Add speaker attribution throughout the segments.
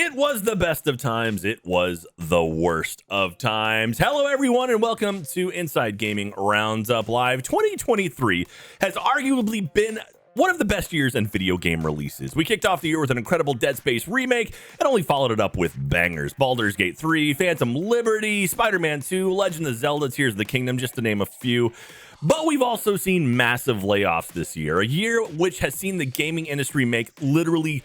Speaker 1: It was the best of times. It was the worst of times. Hello, everyone, and welcome to Inside Gaming Roundup Live. 2023 has arguably been one of the best years in video game releases. We kicked off the year with an incredible Dead Space remake and only followed it up with bangers. Baldur's Gate 3, Phantom Liberty, Spider-Man 2, Legend of Zelda, Tears of the Kingdom, just to name a few. But we've also seen massive layoffs this year, a year which has seen the gaming industry make literally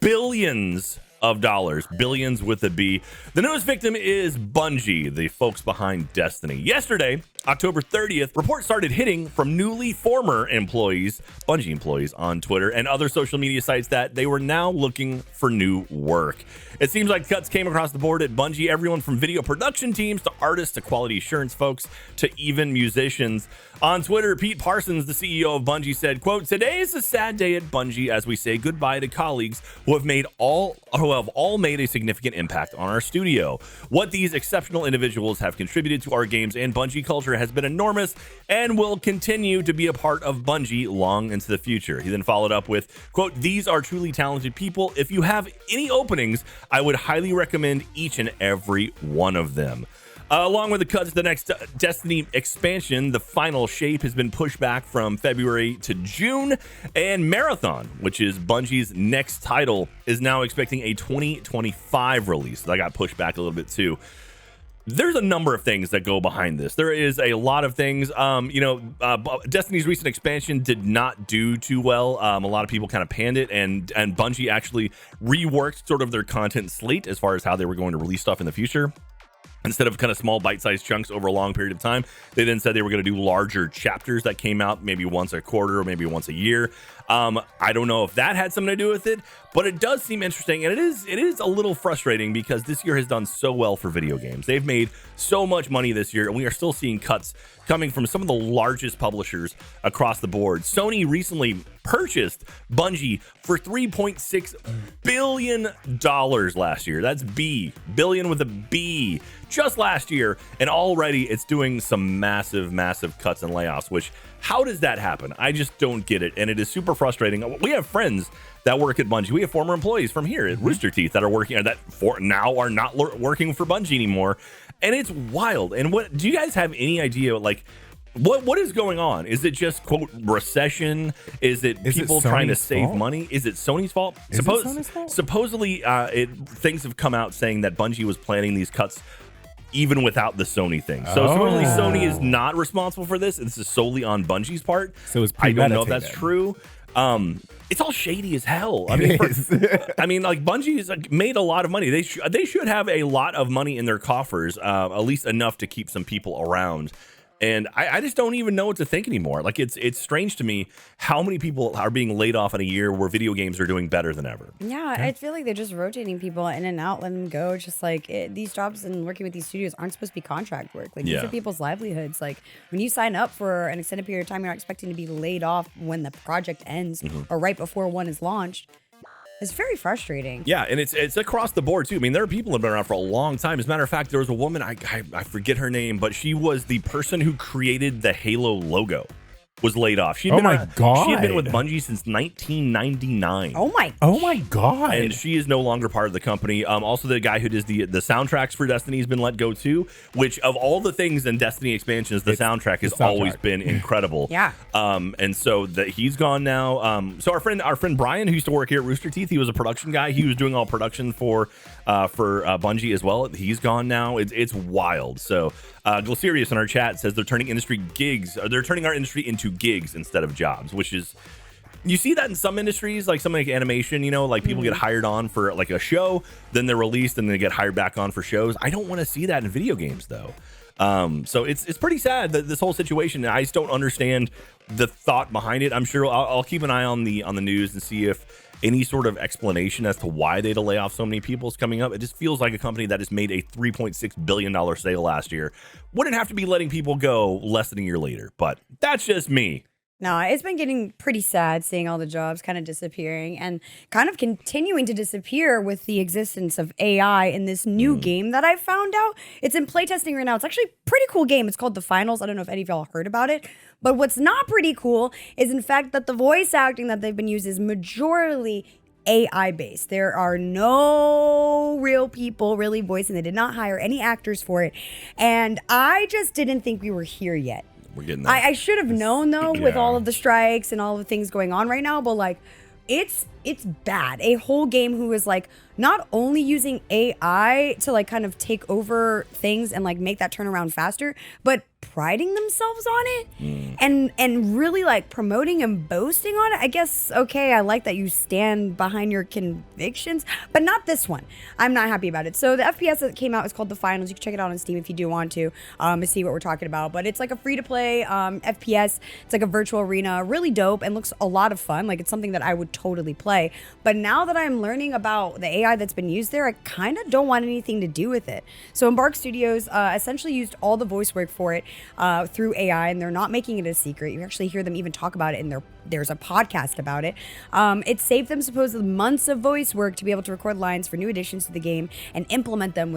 Speaker 1: billions of dollars, billions with a B. The newest victim is Bungie, the folks behind Destiny. Yesterday, October 30th, reports started hitting from former employees, Bungie employees, on Twitter and other social media sites that they were now looking for new work. It seems like cuts came across the board at Bungie, everyone from video production teams to artists to quality assurance folks to even musicians. On Twitter, Pete Parsons, the CEO of Bungie, said, quote, "Today is a sad day at Bungie as we say goodbye to colleagues who have all made a significant impact on our studio. What these exceptional individuals have contributed to our games and Bungie culture has been enormous and will continue to be a part of Bungie long into the future." He then followed up with, quote, "These are truly talented people. If you have any openings, I would highly recommend each and every one of them." Along with the cuts to the next Destiny expansion, the final shape has been pushed back from February to June, and Marathon, which is Bungie's next title, is now expecting a 2025 release. That got pushed back a little bit too. There's a number of things that go behind this. There is a lot of things. Destiny's recent expansion did not do too well. A lot of people kind of panned it, and Bungie actually reworked sort of their content slate as far as how they were going to release stuff in the future. Instead of kind of small bite-sized chunks over a long period of time, they then said they were going to do larger chapters that came out maybe once a quarter or maybe once a year. I don't know if that had something to do with it, but it does seem interesting, and it is a little frustrating because this year has done so well for video games. They've made so much money this year, and we are still seeing cuts coming from some of the largest publishers across the board. Sony recently purchased Bungie for $3.6 billion last year. That's billion with a B, just last year, and already it's doing some massive cuts and layoffs, which, how does that happen? I just don't get it, and it is super frustrating. We have friends that work at Bungie. We have former employees from here at Rooster Teeth that are working, now are not working for Bungie anymore, and it's wild. And what do you guys have any idea, like, what is going on? Is it just, quote, recession? Is it people trying to save money? Is it Sony's fault? Supposedly, things have come out saying that Bungie was planning these cuts even without the Sony thing. So supposedly Sony is not responsible for this. This is solely on Bungie's part.
Speaker 2: So it's
Speaker 1: I don't know if that's true. It's all shady as hell. I mean, Bungie's made a lot of money. They should have a lot of money in their coffers, at least enough to keep some people around. And I just don't even know what to think anymore. Like, it's strange to me how many people are being laid off in a year where video games are doing better than ever.
Speaker 3: Yeah, I feel like they're just rotating people in and out, letting them go. It's just like these jobs and working with these studios aren't supposed to be contract work. Like, these are people's livelihoods. Like, when you sign up for an extended period of time, you're not expecting to be laid off when the project ends or right before one is launched. It's very frustrating.
Speaker 1: Yeah, and it's across the board, too. I mean, there are people that have been around for a long time. As a matter of fact, there was a woman, I forget her name, but she was the person who created the Halo logo. Was laid off. She had been with Bungie since 1999.
Speaker 3: Oh my
Speaker 2: God!
Speaker 1: And she is no longer part of the company. Also, the guy who does the soundtracks for Destiny has been let go too. Which, of all the things in Destiny expansions, the soundtrack has always been incredible.
Speaker 3: Yeah.
Speaker 1: And so he's gone now. So our friend Brian, who used to work here at Rooster Teeth, he was a production guy. He was doing all production for Bungie as well. He's gone now. It's wild. So Gloserius in our chat says they're turning our industry into gigs instead of jobs, which is, you see that in some industries, like something like animation, like people get hired on for like a show, then they're released and they get hired back on for shows. I don't want to see that in video games though. So it's pretty sad that this whole situation, I just don't understand the thought behind it. I'm sure I'll keep an eye on the news and see if any sort of explanation as to why they had to lay off so many people is coming up. It just feels like a company that has made a $3.6 billion sale last year wouldn't have to be letting people go less than a year later. But that's just me.
Speaker 3: No, it's been getting pretty sad seeing all the jobs kind of disappearing and kind of continuing to disappear with the existence of AI in this new game that I found out. It's in playtesting right now. It's actually a pretty cool game. It's called The Finals. I don't know if any of y'all heard about it. But what's not pretty cool is, in fact, that the voice acting that they've been using is majorly AI based. There are no real people really voicing. They did not hire any actors for it. And I just didn't think we were here yet.
Speaker 1: We're getting that.
Speaker 3: I should have known, though, with all of the strikes and all the things going on right now, but like, it's bad. A whole game who is like not only using AI to like kind of take over things and like make that turnaround faster, but priding themselves on it and really like promoting and boasting on it. I guess, okay, I like that you stand behind your convictions, but not this one. I'm not happy about it. So the FPS that came out is called The Finals. You can check it out on Steam if you do want to see what we're talking about. But it's like a free-to-play FPS. It's like a virtual arena, really dope and looks a lot of fun. Like it's something that I would totally play. But now that I'm learning about the AI that's been used there, I kind of don't want anything to do with it. So Embark Studios essentially used all the voice work for it through AI, and they're not making it a secret. You actually hear them even talk about it in there's a podcast about it. It saved them supposedly months of voice work to be able to record lines for new additions to the game and implement them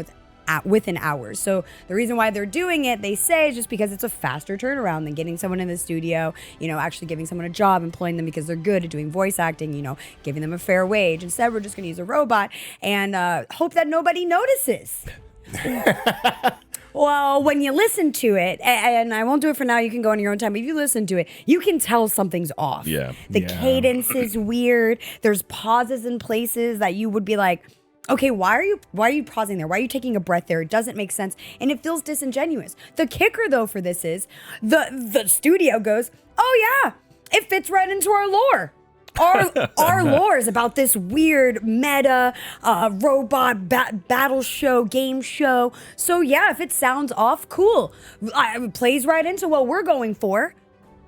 Speaker 3: within hours. So the reason why they're doing it, they say, is just because it's a faster turnaround than getting someone in the studio, actually giving someone a job, employing them because they're good at doing voice acting, giving them a fair wage. Instead, we're just going to use a robot and hope that nobody notices. Well, when you listen to it, and I won't do it for now, you can go on your own time, but if you listen to it, you can tell something's off.
Speaker 1: Yeah.
Speaker 3: The cadence is weird. There's pauses in places that you would be like, okay, why are you pausing there? Why are you taking a breath there? It doesn't make sense. And it feels disingenuous. The kicker, though, for this is the studio goes, oh, yeah, it fits right into our lore. Our lore is about this weird meta robot battle show, game show. So yeah, if it sounds off, cool. It plays right into what we're going for.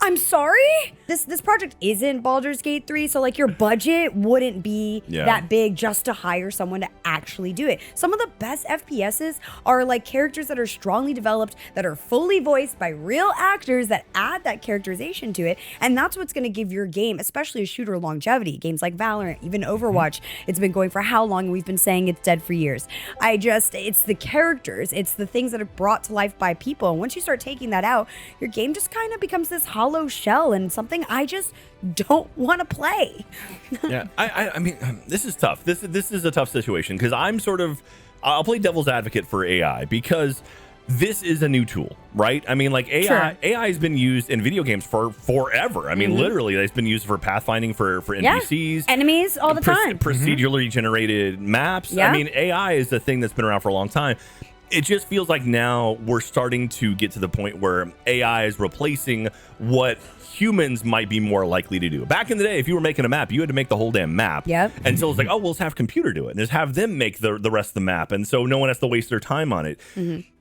Speaker 3: I'm sorry? This project isn't Baldur's Gate 3, so like your budget wouldn't be that big just to hire someone to actually do it. Some of the best FPSs are like characters that are strongly developed, that are fully voiced by real actors that add that characterization to it, and that's what's going to give your game, especially a shooter, longevity. Games like Valorant, even Overwatch, it's been going for how long, and we've been saying it's dead for years. It's the characters, it's the things that are brought to life by people, and once you start taking that out, your game just kind of becomes this hollow shell and something I just don't want to play.
Speaker 1: Yeah, I mean, this is tough. This is a tough situation because I'll play devil's advocate for AI because this is a new tool, right? I mean, like AI has been used in video games for forever. I mean, literally, it's been used for pathfinding for NPCs,
Speaker 3: enemies all the time,
Speaker 1: procedurally generated maps.
Speaker 3: Yeah.
Speaker 1: I mean, AI is a thing that's been around for a long time. It just feels like now we're starting to get to the point where AI is replacing what humans might be more likely to do. Back in the day, if you were making a map, you had to make the whole damn map.
Speaker 3: Yep.
Speaker 1: And so it's like, oh, we'll just have a computer do it and just have them make the rest of the map. And so no one has to waste their time on it.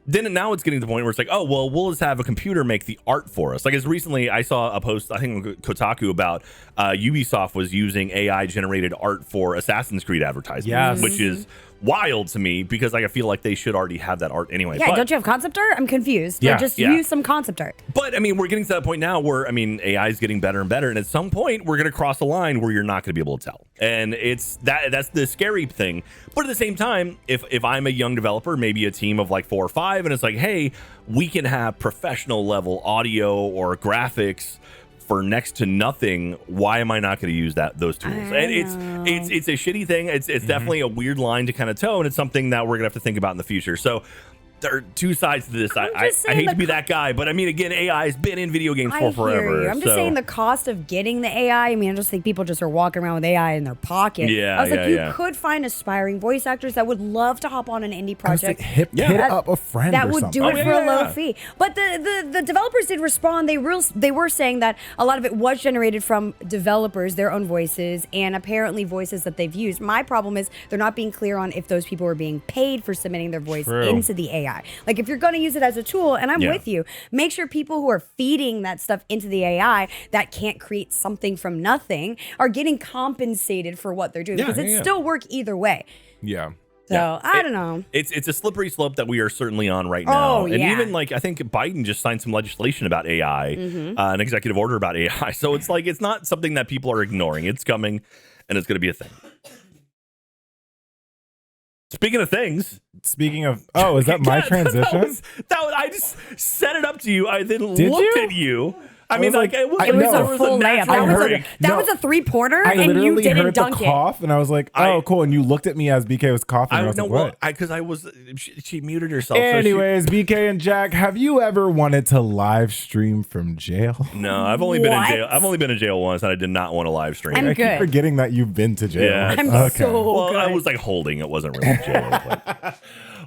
Speaker 1: Then now it's getting to the point where it's like, oh, well, we'll just have a computer make the art for us. Like as recently I saw a post, I think on Kotaku, about Ubisoft was using AI generated art for Assassin's Creed advertisements, which is wild to me because like I feel like they should already have that art anyway.
Speaker 3: Yeah, don't you have concept art? I'm confused.
Speaker 1: Yeah,
Speaker 3: just use some concept art.
Speaker 1: But I mean, we're getting to that point now where I mean, AI is getting better and better, and at some point we're going to cross a line where you're not going to be able to tell, and that's the scary thing. But at the same time, if I'm a young developer, maybe a team of like 4 or 5, and it's like, hey, we can have professional level audio or graphics for next to nothing, why am I not going to use those tools? And it's a shitty thing. It's definitely a weird line to kind of toe, and it's something that we're gonna have to think about in the future. So there are two sides to this. I hate to be that guy, but I mean, again, AI has been in video games for forever.
Speaker 3: I'm just saying the cost of getting the AI. I mean, I just think people just are walking around with AI in their pocket.
Speaker 1: Yeah,
Speaker 3: I was like, you could find aspiring voice actors that would love to hop on an indie project.
Speaker 2: Hit up a friend
Speaker 3: that
Speaker 2: or
Speaker 3: would
Speaker 2: something.
Speaker 3: do it for a low fee. But the developers did respond. They were saying that a lot of it was generated from developers, their own voices, and apparently voices that they've used. My problem is they're not being clear on if those people were being paid for submitting their voice into the AI. Like if you're going to use it as a tool, and I'm with you, make sure people who are feeding that stuff into the AI that can't create something from nothing are getting compensated for what they're doing, because it still work either way.
Speaker 2: Yeah.
Speaker 3: So I don't know.
Speaker 1: It's a slippery slope that we are certainly on right now. And even like I think Biden just signed some legislation about AI, an executive order about AI. So it's like it's not something that people are ignoring. It's coming, and it's going to be a thing. Speaking of things.
Speaker 2: Is that my transition?
Speaker 1: That was I just set it up to you. I then looked at you. I mean, like, it was
Speaker 3: It was
Speaker 2: know.
Speaker 3: a full layup.
Speaker 1: natural break.
Speaker 3: That was a 3-pointer,
Speaker 2: I
Speaker 3: and you
Speaker 2: literally
Speaker 3: didn't
Speaker 2: heard
Speaker 3: dunk
Speaker 2: the
Speaker 3: it.
Speaker 2: cough, and I was like, "Oh, cool." And you looked at me as BK was coughing. And I was like, "What?"
Speaker 1: Because I was, she muted herself.
Speaker 2: Anyways, BK and Jack, have you ever wanted to live stream from jail?
Speaker 1: No, I've only been in
Speaker 3: What?
Speaker 1: jail. I've only been in jail once, and I did not want to live stream.
Speaker 3: I'm
Speaker 2: I keep
Speaker 3: good.
Speaker 2: forgetting that you've been to jail.
Speaker 1: Yeah.
Speaker 3: I'm so
Speaker 1: Well,
Speaker 3: good.
Speaker 1: I was like holding. It wasn't really jail. But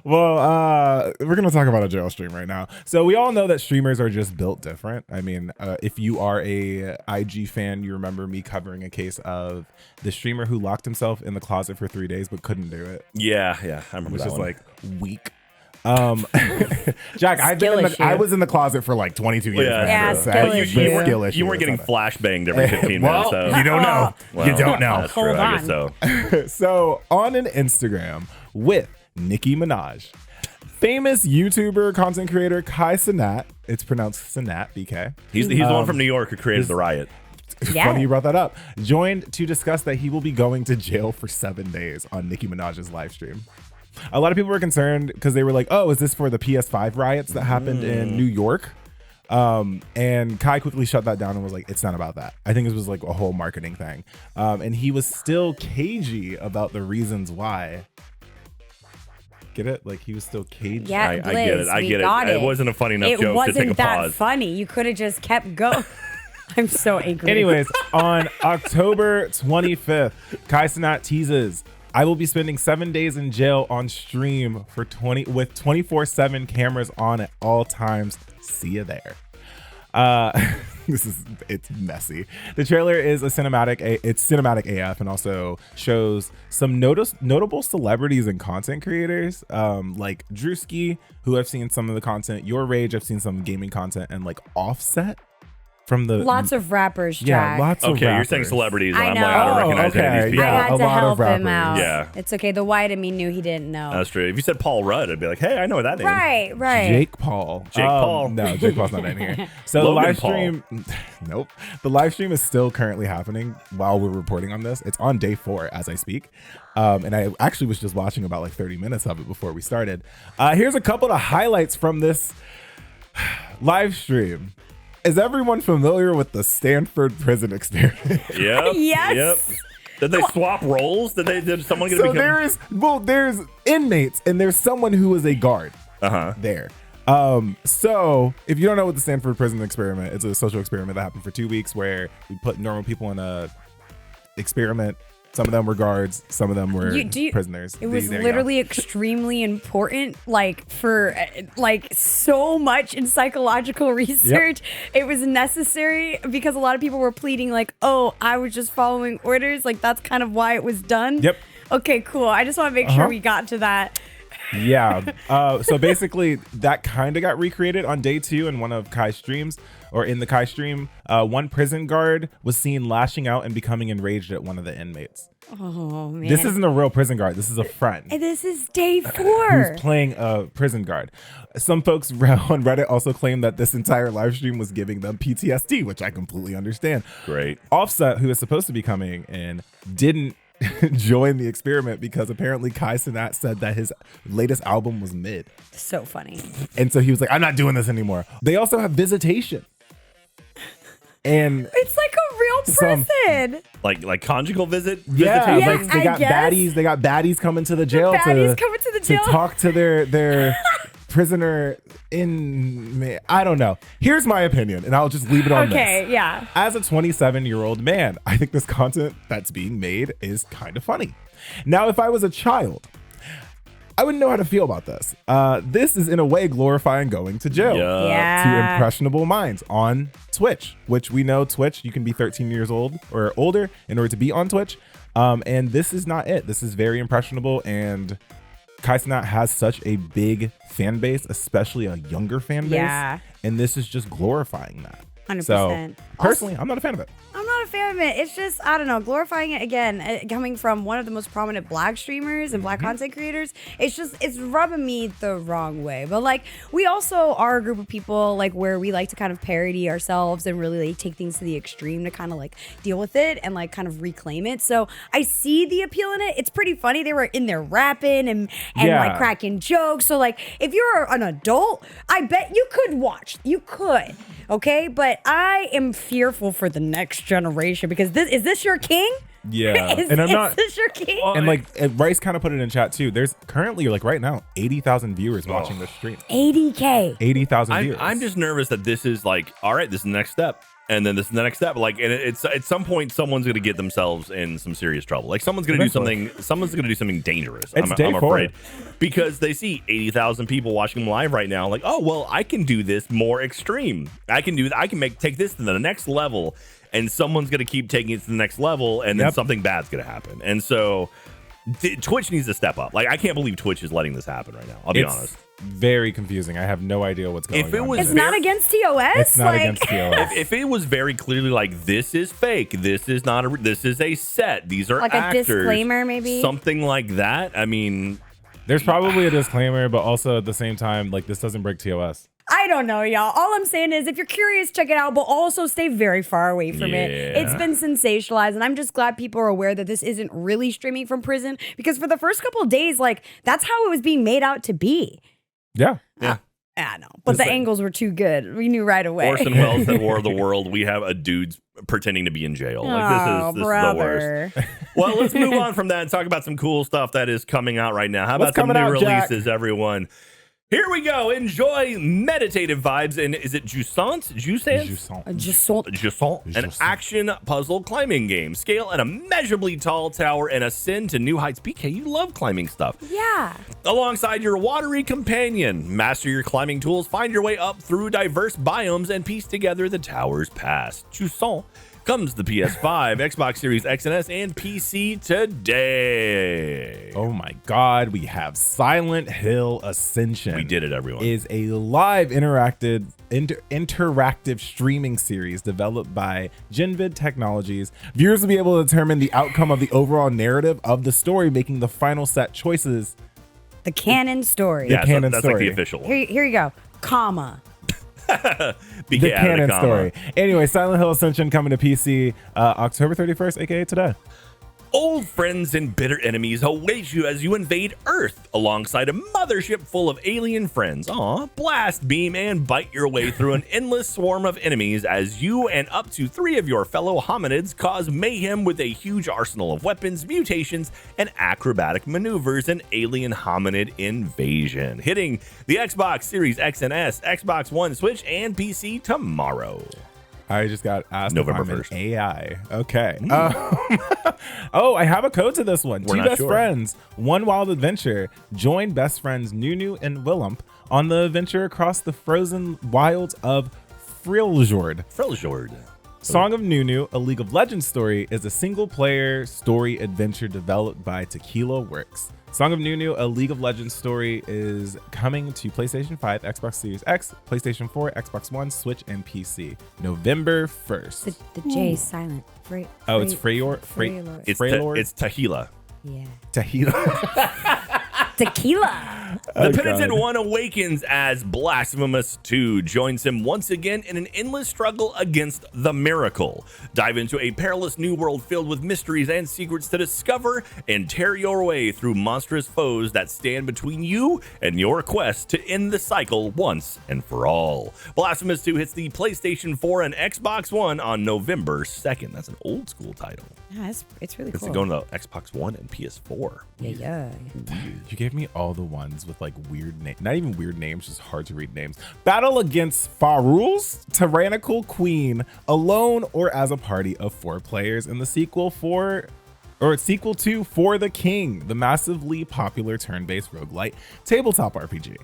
Speaker 2: Well, we're going to talk about a jail stream right now. So we all know that streamers are just built different. I mean, if you are a IG fan, you remember me covering a case of the streamer who locked himself in the closet for 3 days but couldn't do it.
Speaker 1: yeah, I remember
Speaker 2: It was
Speaker 1: that
Speaker 2: just
Speaker 1: one.
Speaker 2: like weak. Jack, I was in the closet for like 22 years.
Speaker 1: Yeah,
Speaker 3: Yeah,
Speaker 2: man.
Speaker 3: skill
Speaker 2: So
Speaker 1: But you,
Speaker 3: issue.
Speaker 1: you,
Speaker 2: it's
Speaker 1: weren't,
Speaker 2: skill issue.
Speaker 1: you weren't getting
Speaker 2: It's not
Speaker 1: flash banged every 15
Speaker 2: Well,
Speaker 1: minutes. So.
Speaker 2: you don't know.
Speaker 1: Well,
Speaker 2: You don't know.
Speaker 1: That's true.
Speaker 3: Hold
Speaker 1: I guess
Speaker 3: on.
Speaker 1: so.
Speaker 2: So on an Instagram with Nicki Minaj, famous YouTuber content creator Kai Cenat, it's pronounced Cenat, BK.
Speaker 1: He's the one from New York who created the riot.
Speaker 3: Yeah.
Speaker 2: Funny you brought that up. Joined to discuss that he will be going to jail for 7 days on Nicki Minaj's live stream. A lot of people were concerned because they were like, "Oh, is this for the PS5 riots that happened in New York?" And Kai quickly shut that down and was like, "It's not about that. I think this was like a whole marketing thing." And he was still cagey about the reasons why. Get it? Like he was still cagey.
Speaker 3: Yeah,
Speaker 1: I get it.
Speaker 3: Blizz,
Speaker 1: I
Speaker 3: we
Speaker 1: get
Speaker 3: got
Speaker 1: it. It wasn't a funny enough
Speaker 3: It
Speaker 1: joke to take a
Speaker 3: wasn't that
Speaker 1: pause.
Speaker 3: funny. You could have just kept going. I'm so angry.
Speaker 2: Anyways, on October 25th, Kai Cenat teases, "I will be spending 7 days in jail on stream for 24/7 cameras on at all times. See you there." It's messy. The trailer is it's cinematic AF and also shows some notable celebrities and content creators, like Drewski, who I've seen some of the content, Your Rage, I've seen some gaming content, and like Offset from the
Speaker 3: Lots of rappers, Jack.
Speaker 2: yeah, lots of
Speaker 1: Okay, you're saying
Speaker 2: rappers.
Speaker 1: celebrities.
Speaker 3: I
Speaker 1: I'm
Speaker 3: know.
Speaker 1: like, I don't
Speaker 2: Oh,
Speaker 1: recognize any of
Speaker 2: okay.
Speaker 1: these people.
Speaker 3: I
Speaker 2: Yeah,
Speaker 3: had
Speaker 2: a
Speaker 3: to
Speaker 2: lot of
Speaker 3: help him
Speaker 2: rappers.
Speaker 3: out.
Speaker 1: Yeah.
Speaker 3: It's okay. The white in me knew he didn't know.
Speaker 1: That's true. If you said Paul Rudd, I'd be like, hey, I know that name.
Speaker 3: Right.
Speaker 2: Jake Paul.
Speaker 1: Jake Paul.
Speaker 2: No, Jake Paul's not in here. So
Speaker 1: Logan
Speaker 2: the live
Speaker 1: Paul.
Speaker 2: stream, nope. The live stream is still currently happening while we're reporting on this. It's on day 4 as I speak. And I actually was just watching about like 30 minutes of it before we started. Here's a couple of highlights from this live stream. Is everyone familiar with the Stanford prison experiment?
Speaker 1: Yep.
Speaker 3: Yes.
Speaker 1: Yep. Did they swap roles? Did someone get
Speaker 2: So
Speaker 1: to become?
Speaker 2: there's inmates and there's someone who is a guard there. So if you don't know what the Stanford prison experiment, it's a social experiment that happened for 2 weeks where we put normal people in a experiment. Some of them were guards, some of them were prisoners.
Speaker 3: It was
Speaker 2: There you go.
Speaker 3: literally extremely important, like for like so much in psychological research. It was necessary because a lot of people were pleading like, "Oh, I was just following orders." Like that's kind of why it was done.
Speaker 2: Yep.
Speaker 3: Okay, cool. I just want to make sure we got to that.
Speaker 2: Yeah. So basically, that kind of got recreated on day 2 in one of Kai's streams, or in the Kai stream. One prison guard was seen lashing out and becoming enraged at one of the inmates.
Speaker 3: Oh man.
Speaker 2: This isn't a real prison guard. This is a friend
Speaker 3: And this is day 4.
Speaker 2: who's playing a prison guard. Some folks on Reddit also claim that this entire live stream was giving them PTSD, which I completely understand.
Speaker 1: Great.
Speaker 2: Offset, who is supposed to be coming in, didn't join the experiment because apparently Kai Cenat said that his latest album was mid.
Speaker 3: So funny.
Speaker 2: And so he was like, "I'm not doing this anymore." They also have visitation. And
Speaker 3: It's like a real prison.
Speaker 1: Like conjugal visit?
Speaker 2: yeah,
Speaker 3: Yeah,
Speaker 2: like they
Speaker 3: I
Speaker 2: got
Speaker 3: guess.
Speaker 2: baddies. They got baddies coming to the jail
Speaker 3: baddies coming to the jail.
Speaker 2: talk to their prisoner in. I don't know. Here's my opinion, and I'll just leave it on this.
Speaker 3: Okay, yeah.
Speaker 2: As a 27-year-old man, I think this content that's being made is kind of funny. Now, if I was a child, I wouldn't know how to feel about this. This is in a way glorifying going to jail.
Speaker 3: Yeah.
Speaker 2: To impressionable minds on Twitch, which we know Twitch, you can be 13 years old or older in order to be on Twitch. And this is not it. This is very impressionable, and Kai Cenat has such a big fan base, especially a younger fan base.
Speaker 3: Yeah.
Speaker 2: And this is just glorifying that.
Speaker 3: 100%.
Speaker 2: So personally, I'm not a fan of it.
Speaker 3: I'm not a fan of it. It's just, I don't know, glorifying it again, coming from one of the most prominent black streamers and black content creators. It's rubbing me the wrong way. But like, we also are a group of people like where we like to kind of parody ourselves and really like take things to the extreme to kind of like deal with it and like kind of reclaim it. So I see the appeal in it. It's pretty funny. They were in there rapping and like cracking jokes. So like, if you're an adult, I bet you could watch. You could. Okay, but I am fearful for the next generation because is this your king?
Speaker 2: Yeah,
Speaker 3: is this your king?
Speaker 2: And like Rice kind of put it in chat too. There's currently like right now 80,000 viewers watching this stream.
Speaker 3: 80K.
Speaker 2: 80,000 viewers.
Speaker 1: I'm just nervous that this is like, all right, this is the next step. And then this is the next step. Like, and it's at some point, someone's going to get themselves in some serious trouble. Like, someone's going to do something. Someone's going to do something dangerous. I'm afraid, because they see 80,000 people watching them live right now. Like, oh well, I can do this more extreme. I can take this to the next level, and someone's going to keep taking it to the next level, and then something bad's going to happen. And so, Twitch needs to step up. Like, I can't believe Twitch is letting this happen right now. I'll be honest.
Speaker 2: Very confusing. I have no idea what's going on.
Speaker 3: It's not against TOS.
Speaker 2: It's not against TOS.
Speaker 1: If it was very clearly like, this is fake, this is not this is a set, these are
Speaker 3: like
Speaker 1: actors,
Speaker 3: a disclaimer, maybe
Speaker 1: something like that. I mean,
Speaker 2: there's probably a disclaimer, but also at the same time, like, this doesn't break TOS.
Speaker 3: I don't know, y'all. All I'm saying is if you're curious, check it out, but also stay very far away from it. It's been sensationalized, and I'm just glad people are aware that this isn't really streaming from prison, because for the first couple of days, like, that's how it was being made out to be.
Speaker 2: Yeah.
Speaker 3: I know, but the angles were too good. We knew right away.
Speaker 1: Orson Welles at War of the World. We have a dude pretending to be in jail. Like, this is the worst. Well, let's move on from that and talk about some cool stuff that is coming out right now. How about some new releases, everyone? Here we go. Enjoy meditative vibes. And is it Jusant? An action puzzle climbing game. Scale an immeasurably tall tower and ascend to new heights. BK, you love climbing stuff.
Speaker 3: Yeah.
Speaker 1: Alongside your watery companion. Master your climbing tools, find your way up through diverse biomes, and piece together the tower's past. Jusant comes to PS5, Xbox Series X and S, and PC today.
Speaker 2: Oh my God, we have Silent Hill Ascension.
Speaker 1: We did it, everyone.
Speaker 2: Is a live interactive streaming series developed by Genvid Technologies. Viewers will be able to determine the outcome of the overall narrative of the story, making the final set choices.
Speaker 3: The canon story.
Speaker 1: Yeah, that's like the official one.
Speaker 3: Here you go. Comma.
Speaker 2: The canon story. Anyway, Silent Hill Ascension coming to PC October 31st, aka today.
Speaker 1: Old friends and bitter enemies await you as you invade Earth alongside a mothership full of alien friends. Blast, beam, and bite your way through an endless swarm of enemies as you and up to 3 of your fellow hominids cause mayhem with a huge arsenal of weapons, mutations, and acrobatic maneuvers in alien hominid invasion. Hitting the Xbox Series X and S, Xbox One, Switch, and PC tomorrow.
Speaker 2: I just got asked
Speaker 1: November
Speaker 2: if I'm
Speaker 1: 1st.
Speaker 2: an AI. Okay. Oh, I have a code to this one.
Speaker 1: We're
Speaker 2: 2
Speaker 1: not
Speaker 2: best
Speaker 1: sure.
Speaker 2: friends, one wild adventure. Join best friends Nunu and Willump on the adventure across the frozen wilds of Freljord. Song of Nunu, a League of Legends story, is a single-player story adventure developed by Tequila Works. Song of Nunu, a League of Legends story, is coming to PlayStation 5, Xbox Series X, PlayStation 4, Xbox One, Switch, and PC November 1st.
Speaker 3: The J is silent.
Speaker 2: It's Freylord.
Speaker 1: It's Tahila.
Speaker 3: Yeah.
Speaker 2: Tequila.
Speaker 1: The Penitent One awakens as Blasphemous 2 joins him once again in an endless struggle against the miracle. Dive into a perilous new world filled with mysteries and secrets to discover and tear your way through monstrous foes that stand between you and your quest to end the cycle once and for all. Blasphemous 2 hits the PlayStation 4 and Xbox One on November 2nd. That's an old school title.
Speaker 3: Yeah, it's really cool.
Speaker 1: It's going to Xbox One and PS4.
Speaker 3: Yeah.
Speaker 2: You gave me all the ones with like weird names, not even weird names, just hard to read names. Battle against Farul's tyrannical queen, alone or as a party of 4 players in the sequel to For the King, the massively popular turn-based roguelite tabletop RPG.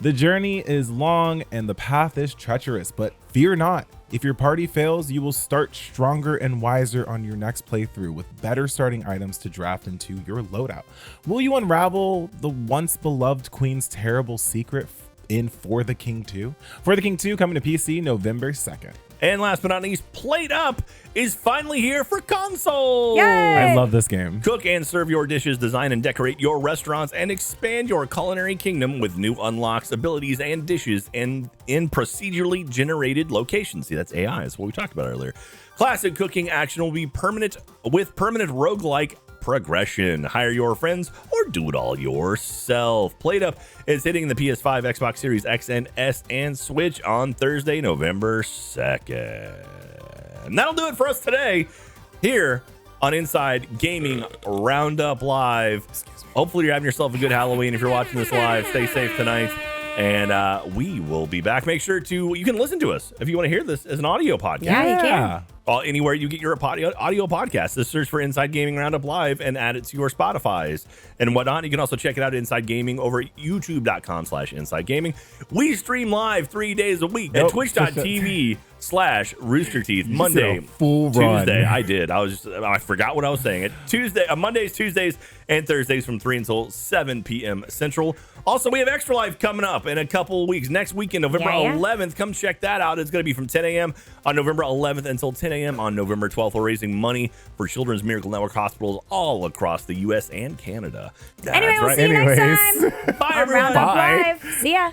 Speaker 2: The journey is long and the path is treacherous, but fear not. If your party fails, you will start stronger and wiser on your next playthrough with better starting items to draft into your loadout. Will you unravel the once beloved queen's terrible secret in For the King 2? For the King 2 coming to PC November 2nd.
Speaker 1: And last but not least, Plate Up is finally here for console.
Speaker 3: Yay!
Speaker 2: I love this game.
Speaker 1: Cook and serve your dishes, design and decorate your restaurants, and expand your culinary kingdom with new unlocks, abilities, and dishes in procedurally generated locations. See, that's AI. That's what we talked about earlier. Classic cooking action will be permanent with permanent roguelike progression. Hire your friends or do it all yourself. Played Up is hitting the PS5, Xbox Series X and S, and Switch on Thursday, November 2nd. And that'll do it for us today here on Inside Gaming Roundup Live. Hopefully you're having yourself a good Halloween. If you're watching this live, stay safe tonight. And we will be back. Make sure you can listen to us if you want to hear this as an audio podcast.
Speaker 3: Yeah, you can.
Speaker 1: Anywhere you get your audio podcast, just search for Inside Gaming Roundup Live and add it to your Spotify's and whatnot. You can also check it out at Inside Gaming over at youtube.com/Inside Gaming. We stream live 3 days a week at twitch.tv/Rooster Teeth. Monday,
Speaker 2: full run.
Speaker 1: Tuesday. I did. I forgot what I was saying. Mondays, Tuesdays, and Thursdays from 3 until 7 p.m. Central. Also, we have Extra Life coming up in a couple of weeks. Next weekend, November 11th. Come check that out. It's going to be from 10 a.m. on November 11th until 10 a.m. on November 12th. We're raising money for Children's Miracle Network hospitals all across the U.S. and Canada.
Speaker 3: Anyway, we'll see you next time.
Speaker 1: Bye, everyone.
Speaker 3: Roundup Live. See ya.